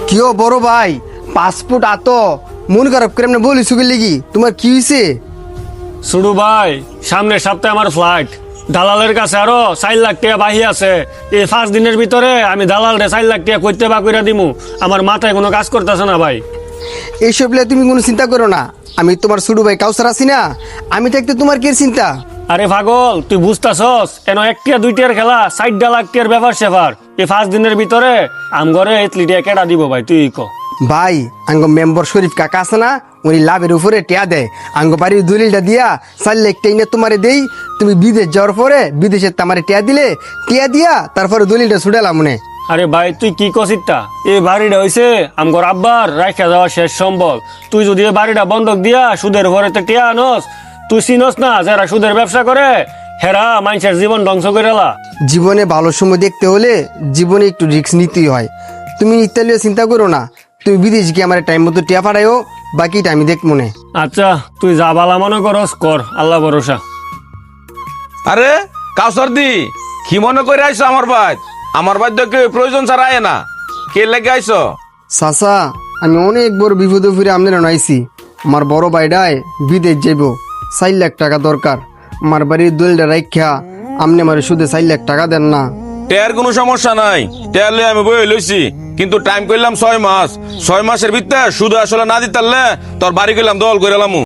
কিও বড় ভাই পাসপোর্ট আতো মন খারাপ করে এমনি বলি সুগের লিগি তোমার কি হয়েছে? শুরু ভাই সামনের সপ্তাহে আমার ফ্লাইট, দালালের কাছে আরো 4 লাখ টাকা বাহি আছে। এই 5 দিনের ভিতরে আমি দালালরে 4 লাখ টাকা কইতে বা কইরা দিমু। আমার মাথায় কোনো কাজ করতেছে না ভাই। এইসব নিয়ে তুমি কোনো চিন্তা করো না, আমি তোমার ছোট ভাই কাউসার আছি না, আমি থাকতে তোমার কি চিন্তা? আরে পাগল, তুই বুঝতাছস এন 1 টিয়া 2 টিয়ার খেলা 60 লাখ টিয়ার ব্যাপার সেবার। এই 5 দিনের ভিতরে আমগরে এথলিটিয়া কেডা দিব ভাই তুই ক। ভাই আঙ্গ মেম্বার শরীফ কাকা আছে না, উনি লাভের উপরে টিয়া দেয়, আঙ্গ বাড়ির দলিলটা দিয়া 4 লাখ টাকা তোমারে দেই, তুমি বিদেশ যাওয়ার পরে বিদেশে তামারে টিয়া দিলে, টিয়া দিয়া তারপরে দলিলটা ছুটালাম মনে। আরে ভাই তুই কি কছিতা? এই বাড়িটা হইছে আমগর আব্বার রাখা যাওয়া শেষ সম্বল। তুই যদি এই বাড়িটা বন্ধক দিয়া সুদের উপরে টিয়া আনস, তুই চিনস না যারা সুদের ব্যবসা করে হেরা মানুষের জীবন ধ্বংস করে লা। জীবনে ভালো সময় দেখতে হলে জীবনে একটু রিস্ক নিতেই হয়। তুমি ইতালিও চিন্তা করো না, তুমি বিদেশ গিয়ে আমার টাইম মতো টিয়া পাঠাইও, বাকিটা আমি দেখ মনে। আচ্ছা তুই যা বালা মনে করস কর, আল্লাহ ভরসা। আরে কাউসার দি, কি মনে করে আইছো আমার ভাই? আমার ভাই কেউ প্রয়োজন ছাড়া আয় না, কে লেগে আইছো? চাচা আমি অনেক বড় বিপদে ফিরে আপনারা নাইছি। আমার বড় ভাইডায় বিদেশ যাইব, 4 লাখ টাকা দরকার। আমার বাড়ির দলিলটা রাখা আপনি আমার সুদে 4 লাখ টাকা দেন না। টেয়ার কোনো সমস্যা নাই, টেয়ার লই আমি বই লইছি, কিন্তু টাইম কইলাম 6 মাস। 6 মাসের ভিতরে শুধু আসলে না দিতারলে তোর বাড়ি গেলাম দল করে এলাম।